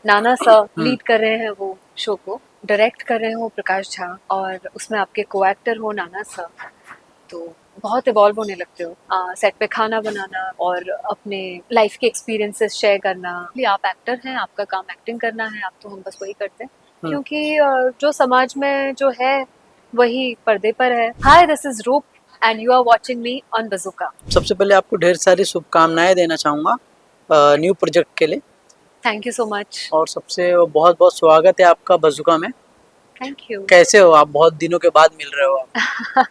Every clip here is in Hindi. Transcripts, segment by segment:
नाना सर लीड कर रहे हैं वो शो को, डायरेक्ट कर रहे हो प्रकाश झा, और उसमें आपके को एक्टर हो नाना सर। तो बहुत इवॉल्व होने लगते हो सेट पे खाना बनाना और अपने लाइफ के एक्सपीरियंसेस शेयर करना। आप एक्टर हैं, आपका काम एक्टिंग करना है, आप तो हम बस वही करते हैं क्योंकि जो समाज में जो है वही पर्दे पर है। Hi, this is Roop and you are watching me on Bazooka. सबसे पहले आपको ढेर सारी शुभकामनाएं देना चाहूँगा न्यू प्रोजेक्ट के लिए। Thank you so much. और सबसे बहुत बहुत स्वागत है आपका बज़ुका में। Thank you. कैसे हो आप? बहुत दिनों के बाद मिल रहे हो आप।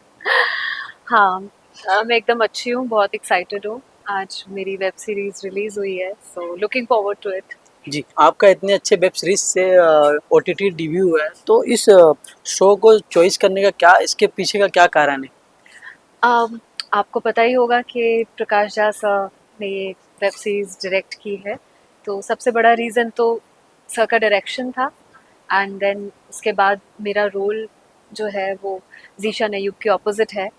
हाँ, मैं एकदम अच्छी हूँ, बहुत एक्साइटेड हूँ। आज मेरी वेब सीरीज रिलीज हुई है, so looking forward to it. जी, आपका इतने अच्छे वेब सीरीज से ओटीटी डेब्यू हुआ है, तो इस शो को चॉइस करने का क्या, इसके पीछे का क्या कारण है? आपको पता ही होगा कि प्रकाश झा सर ने ये वेब सीरीज डायरेक्ट की है, तो सबसे बड़ा रीज़न तो सर का डायरेक्शन था। एंड देन उसके बाद मेरा रोल जो है वो ज़ीशान अय्यूब के ऑपोजिट है।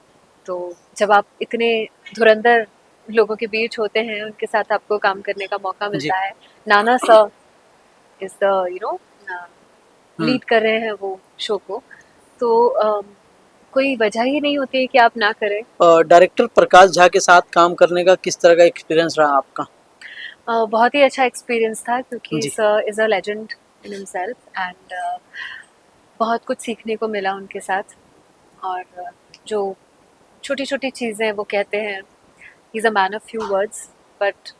तो जब आप इतने धुरंधर लोगों के बीच होते हैं, उनके साथ आपको काम करने का मौका जी। मिलता है। नाना sir is the hmm. Lead कर रहे हैं वो शो को, तो कोई वजह ही नहीं होती है कि आप ना करें। डायरेक्टर प्रकाश झा के साथ काम करने का किस तरह का एक्सपीरियंस रहा आपका? बहुत ही अच्छा एक्सपीरियंस था क्योंकि जी। Sir is a legend in himself and बहुत कुछ सीखने को मिला उनके साथ। और जो छोटी छोटी चीज़ें वो कहते हैं, he is a man of few words, but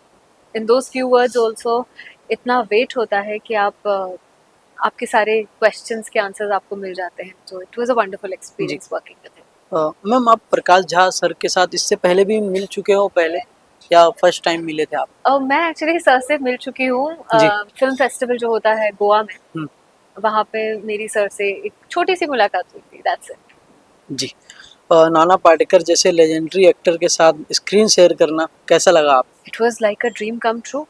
in those few words also इतना वेट होता है कि आपके सारे क्वेश्चंस के आंसर्स आपको मिल जाते हैं। तो इट वाज अ वंडरफुल जी। एक्सपीरियंस वर्किंग विद मैम, आप प्रकाश झा सर के साथ इससे पहले भी मिल चुके हो पहले, या फर्स्ट टाइम मिले थे आप? हिम। मैं एक्चुअली सर से मिल चुकी हूँ जी। फिल्म फेस्टिवल जो होता है गोवा में, हम्म। वहाँ पे मेरी सर से एक छोटी सी मुलाकात हुई थी, दैट्स इट। जी। नाना पाटेकर जैसे लेजेंडरी एक्टर के साथ स्क्रीन शेयर करना कैसा लगा आप? It was like a dream come true.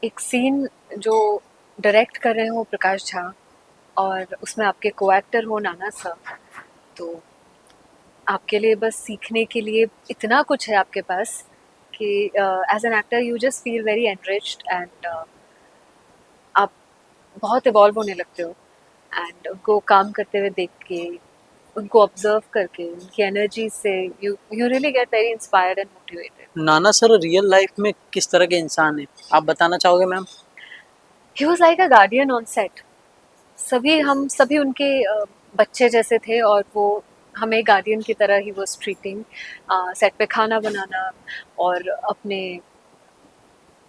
एक सीन जो डायरेक्ट कर रहे हो प्रकाश झा और उसमें आपके को एक्टर हो नाना सर, तो आपके लिए बस सीखने के लिए इतना कुछ है आपके पास कि as an actor you just feel very enriched and आप बहुत इवॉल्व होने लगते हो। एंड उनको काम करते हुए देख के, उनको ऑब्जर्व करके, उनकी एनर्जी से you you really get very inspired and motivated. Nana sir real life में किस तरह के इंसान हैं, आप बताना चाहोगे ma'am? He was like a guardian on set. हम सभी उनके बच्चे जैसे थे और वो हमें गार्डियन की तरह ही वाज ट्रीटिंग। सेट पे खाना बनाना और अपने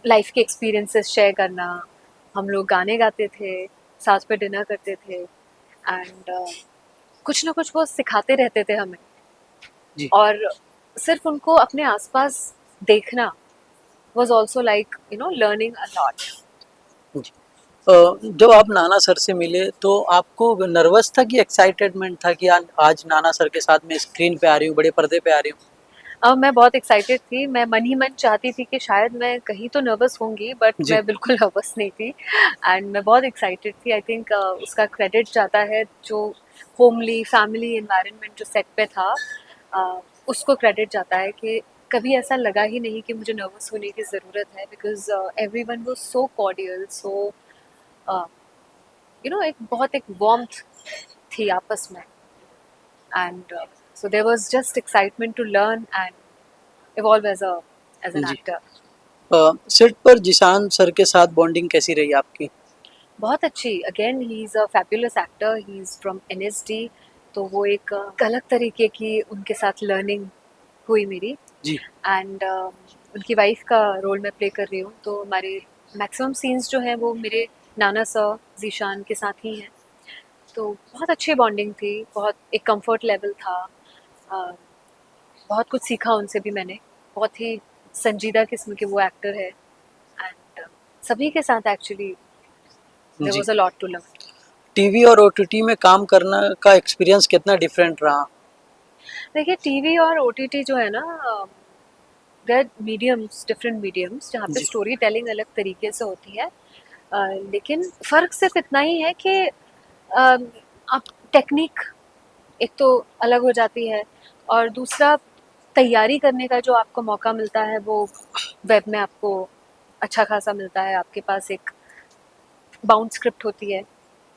लाइफ के एक्सपीरियंसेस शेयर करना। हम लोग गाने गाते थे, साथ में डिनर करते थे एंड कुछ ना कुछ वो सिखाते रहते थे हमें। जी। और सिर्फ उनको अपने आसपास देखना was also like learning a lot. जी। जब आप नाना सर से मिले तो आपको नर्वस था कि एक्साइटेडमेंट था कि आज नाना सर के साथ मैं स्क्रीन पे आ रही हूँ, बड़े पर्दे पे आ रही हूँ? अब मैं बहुत एक्साइटेड थी, मैं मन ही मन चाहती थी कि शायद मैं कहीं तो नर्वस होंगी, बट जी। मैं बिल्कुल नर्वस नहीं थी एंड मैं बहुत एक्साइटेड थी। आई थिंक उसका क्रेडिट जाता है जो होमली फैमिली एनवायरनमेंट जो सेट पे था, उसको क्रेडिट जाता है कि कभी ऐसा लगा ही नहीं कि मुझे नर्वस होने की ज़रूरत है, because everyone was so cordial, so एक बहुत एक वार्मथ थी आपस में। And so there was just excitement to learn and evolve as an जी। actor. सेट पर जिशान सर के साथ बॉन्डिंग कैसी रही आपकी? बहुत अच्छी। Again he is a fabulous actor, he is from NSD. तो वो एक अलग तरीके की उनके साथ लर्निंग हुई मेरी। जी। एंड उनकी वाइफ का रोल मैं प्ले कर रही हूँ, तो हमारे मैक्सिमम सीन्स जो हैं वो मेरे नाना सर जीशान के साथ ही हैं। तो बहुत अच्छी बॉन्डिंग थी, बहुत एक कंफर्ट लेवल था। अ, बहुत कुछ सीखा उनसे भी मैंने। बहुत ही संजीदा किस्म के वो एक्टर है एंड सभी के साथ एक्चुअली देयर जी। Was a lot to learn. TV और ओटीटी में काम करना का एक्सपीरियंस कितना डिफरेंट रहा? देखिए, टीवी और ओटीटी जो है ना, देयर मीडियम्स, डिफरेंट मीडियम्स जहाँ पे जी। स्टोरी टेलिंग अलग तरीके से होती है। लेकिन फ़र्क सिर्फ इतना ही है कि आप टेक्निक एक तो अलग हो जाती है, और दूसरा तैयारी करने का जो आपको मौका मिलता है वो वेब में आपको अच्छा खासा मिलता है। आपके पास एक बाउंड स्क्रिप्ट होती है,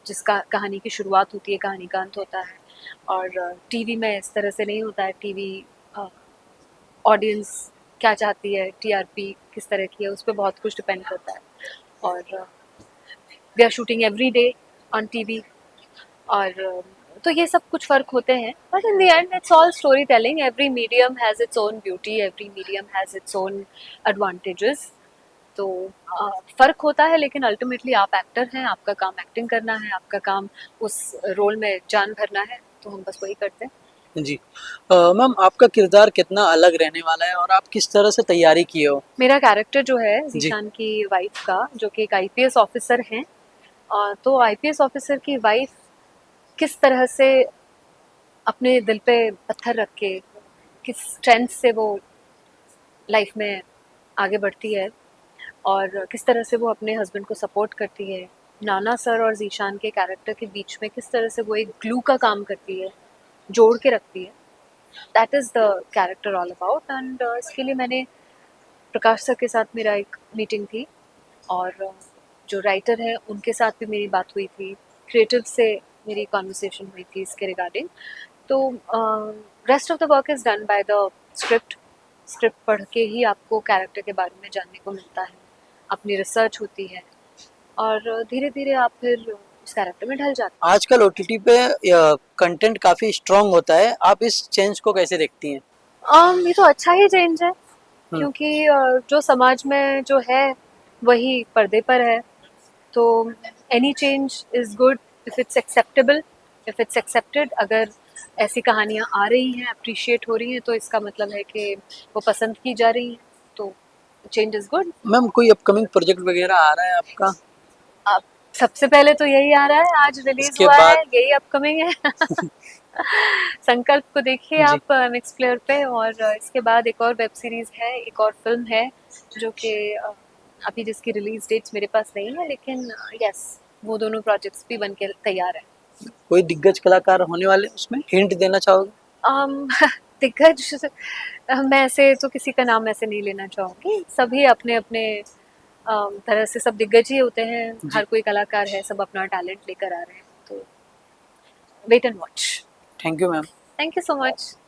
जिसका कहानी की शुरुआत होती है, कहानी का अंत होता है। और टीवी में इस तरह से नहीं होता है। टीवी ऑडियंस क्या चाहती है, टीआरपी किस तरह की है, उस पर बहुत कुछ डिपेंड करता है। और we are shooting every day on TV. और तो ये सब कुछ फ़र्क होते हैं, but in the end it's all story telling. Every medium has its own beauty, every medium has its own advantages. तो फ़र्क होता है, लेकिन अल्टीमेटली आप एक्टर हैं, आपका काम एक्टिंग करना है, आपका काम उस रोल में जान भरना है, तो हम बस वही करते हैं। जी। मैम आपका किरदार कितना अलग रहने वाला है और आप किस तरह से तैयारी किए हो? मेरा कैरेक्टर जो है जी। ज़ीशान की वाइफ़ का, जो कि एक आईपीएस ऑफ़िसर हैं, तो आईपीएस ऑफ़िसर की वाइफ़ किस तरह से अपने दिल पे पत्थर रख के, किस स्ट्रेंथ से वो लाइफ में आगे बढ़ती है, और किस तरह से वो अपने हस्बैंड को सपोर्ट करती है। नाना सर और ज़ीशान के कैरेक्टर के बीच में किस तरह से वो एक ग्लू का काम करती है, जोड़ के रखती है। That is the character all about. And इसके लिए मैंने प्रकाश सर के साथ मेरा एक मीटिंग थी, और जो राइटर है उनके साथ भी मेरी बात हुई थी, क्रिएटिव से मेरी कॉन्वर्सेशन हुई थी इसके रिगार्डिंग। तो rest of the work is done by the script. Script पढ़ के ही आपको कैरेक्टर के बारे में जानने को मिलता है, अपनी रिसर्च होती है, और धीरे धीरे आप फिर उस कैरेक्टर में ढल जाते आजकल ओटीटी पे कंटेंट काफ़ी स्ट्रॉन्ग होता है, आप इस चेंज को कैसे देखती हैं? हैं। ये तो अच्छा ही चेंज है, हुँ। क्योंकि जो समाज में जो है वही पर्दे पर है। तो any change is good if it's acceptable, if it's accepted. अगर ऐसी कहानियाँ आ रही हैं, अप्रिशिएट हो रही हैं, तो इसका मतलब है कि वो पसंद की जा रही हैं, तो चेंज इज़ गुड। मैम कोई अपकमिंग प्रोजेक्ट वगैरह आ रहा है आपका? अब सबसे पहले तो यही आ रहा है, आज रिलीज़ इसके हुआ बाद? है, यही अपकमिंग है। संकल्प को देखिए जी। आप मिक्स प्लेयर पे। और इसके बाद एक और वेब सीरीज़ है, एक और फ़िल्म है, जो कि अभी जिसकी रिलीज़ डेट्स मेरे पास नहीं है, लेकिन यस, वो दोनों प्रोजेक्ट्स भी बन के तैयार हैं। कोई दिग्गज कलाकार होने वाले हैं उसमें? हिंट देना चाहोगे? अम, दिग्गज, मैं ऐसे तो किसी का नाम ऐसे नहीं लेना चाहूँगी। सभी अपने-अपने तरह से सब दिग्गज ही होते हैं। जी। हर कोई कलाकार है, सब अपना टैलेंट लेकर आ रहे हैं। तो wait and watch. Thank you ma'am. Thank you so much.